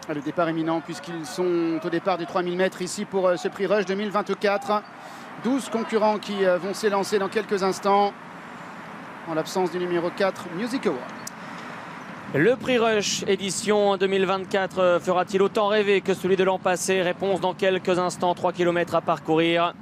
Le départ éminent puisqu'ils sont au départ des 3000 mètres ici pour ce Prix Rush 2024. 12 concurrents qui vont s'élancer dans quelques instants en l'absence du numéro 4, Music Award. Le Prix Rush édition 2024 fera-t-il autant rêver que celui de l'an passé? Réponse dans quelques instants, 3 km à parcourir.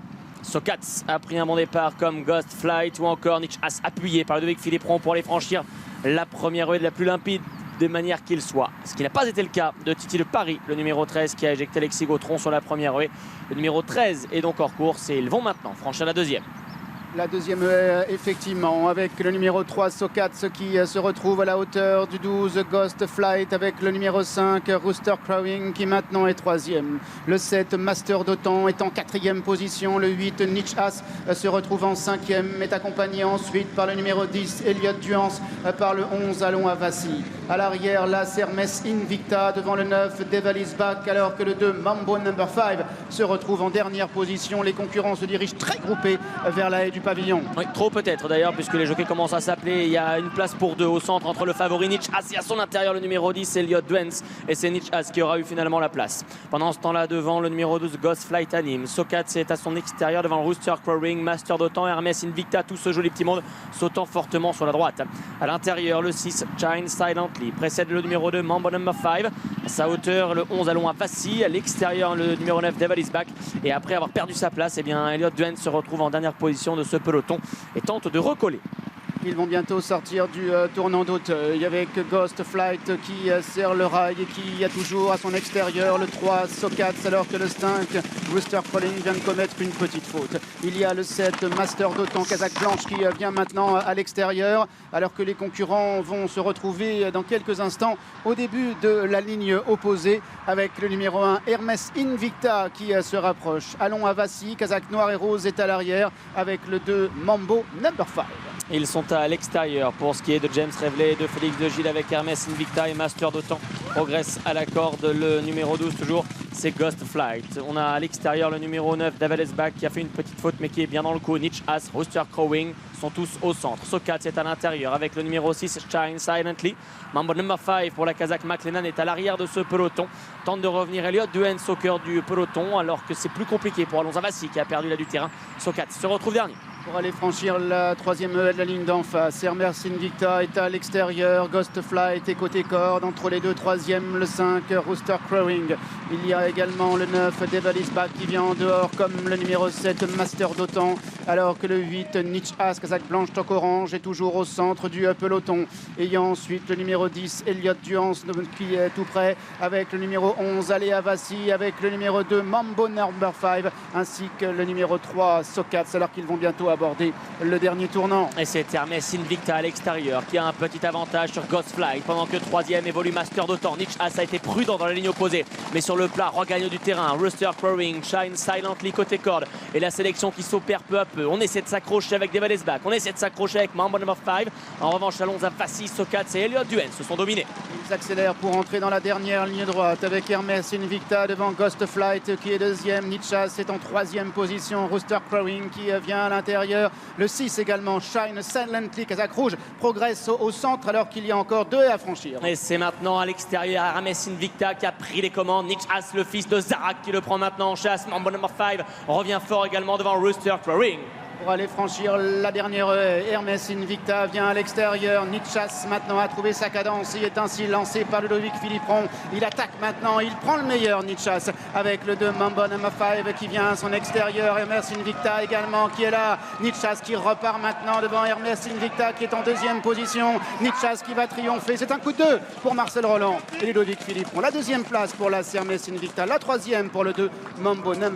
Sokatz a pris un bon départ comme Ghost Flight ou encore Niche Haas appuyé par Ludovic Philippon pour aller franchir la première ruée de la plus limpide de manière qu'il soit. Ce qui n'a pas été le cas de Titi de Paris, le numéro 13 qui a éjecté Alexis Gautron sur la première ruée. Le numéro 13 est donc hors course et ils vont maintenant franchir la deuxième. La deuxième effectivement, avec le numéro 3, Sokatz, qui se retrouve à la hauteur du 12, Ghost Flight, avec le numéro 5, Rooster Crowing, qui maintenant est troisième. Le 7, Master d'Otan, est en quatrième position. Le 8, Niche Haas, se retrouve en cinquième, est accompagné ensuite par le numéro 10, Elliot Duance, par le 11, Allons à Vassy. À l'arrière, la Hermes Invicta, devant le 9, Devil is Back, alors que le 2, Mambo Number 5, se retrouve en dernière position. Les concurrents se dirigent très groupés vers la haie du pavillon. Oui, trop peut-être d'ailleurs, puisque les jockeys commencent à s'appeler. Il y a une place pour deux au centre entre le favori Niche Haas et à son intérieur le numéro 10, Elliot Duance. Et c'est Niche Haas qui aura eu finalement la place. Pendant ce temps-là, devant le numéro 12, Ghost Flight anime. Sokatz est à son extérieur devant le Rooster Crowing, Master d'Otan, Hermes Invicta, tout ce joli petit monde sautant fortement sur la droite. À l'intérieur, le 6, Shine Silently, précède le numéro 2, Mambo Number 5. À sa hauteur, le 11, Allons à Vassy. À l'extérieur, le numéro 9, Devil is Back. Et après avoir perdu sa place, eh bien, Elliot Duance se retrouve en dernière position de ce peloton et tente de recoller. Ils vont bientôt sortir du tournant d'Auteuil avec Ghost Flight qui serre le rail et qui a toujours à son extérieur le 3, Sokatz, alors que le 5, Rooster Crowing, vient de commettre une petite faute. Il y a le 7, Master d'Otan, Casaque Blanche, qui vient maintenant à l'extérieur, alors que les concurrents vont se retrouver dans quelques instants au début de la ligne opposée avec le numéro 1, Hermes Invicta, qui se rapproche. Allons à Vassy, Casaque Noir et Rose est à l'arrière avec le 2, Mambo Number 5. Ils sont à l'extérieur pour ce qui est de James Reveley et de Félix de Gilles avec Hermes Invicta et Master d'Otan. Progresse à la corde le numéro 12 toujours, c'est Ghost Flight. On a à l'extérieur le numéro 9, David Back, qui a fait une petite faute mais qui est bien dans le coup. Niche Haas, Rooster Crowing sont tous au centre. Sokatz est à l'intérieur avec le numéro 6, Shine Silently. Mambo Number 5 pour la Kazakh McLennan est à l'arrière de ce peloton. Tente de revenir Elliot Duance au cœur du peloton alors que c'est plus compliqué pour Allons à Vassy qui a perdu là du terrain. Sokatz se retrouve dernier. Pour aller franchir la troisième haie de la ligne d'en face, Hermes Invicta est à l'extérieur, Ghost Flight est côté corde, entre les deux troisième, le 5, Rooster Crowing. Il y a également le 9, Devil is Back qui vient en dehors comme le numéro 7, Master d'Otan, alors que le 8, Niche Haas, Casaque Blanche, Toc Orange est toujours au centre du peloton. Et il y a ensuite le numéro 10, Elliot Duance qui est tout près, avec le numéro 11, Allez à Vassy, avec le numéro 2, Mambo Number 5, ainsi que le numéro 3, Sokatz, alors qu'ils vont bientôt aborder le dernier tournant. Et c'est Hermes Invicta à l'extérieur qui a un petit avantage sur Ghost Flight pendant que troisième évolue Master d'Otan. Niche Haas a été prudent dans la ligne opposée, mais sur le plat regagne du terrain. Rooster Crowing, Shine Silently côté corde et la sélection qui s'opère peu à peu. On essaie de s'accrocher avec Devil is Back, on essaie de s'accrocher avec Mambo Number 5. En revanche, Allons à Vassy, Sokatz et Elliot Duance se sont dominés. Ils accélèrent pour entrer dans la dernière ligne droite avec Hermes Invicta devant Ghost Flight qui est deuxième. Niche Haas est en troisième position. Rooster Crowing qui vient à l'intérieur. Le 6 également, Shine Silently, Casaque Rouge, progresse au centre alors qu'il y a encore deux haies à franchir. Et c'est maintenant à l'extérieur Hermes Invicta qui a pris les commandes. Niche Haas, le fils de Zarak, qui le prend maintenant en chasse. Mambo Number 5 revient fort également devant Rooster Crowing. Pour aller franchir la dernière haie, Hermes Invicta vient à l'extérieur. Niche Haas maintenant a trouvé sa cadence. Il est ainsi lancé par Ludovic Philippon. Il attaque maintenant, il prend le meilleur Niche Haas avec le 2 Mambo Number 5 qui vient à son extérieur. Hermes Invicta également qui est là. Niche Haas qui repart maintenant devant Hermes Invicta qui est en deuxième position. Niche Haas qui va triompher. C'est un coup de deux pour Marcel Roland et Ludovic Philippon. La deuxième place pour la Hermes Invicta. La troisième pour le 2 Mambo Number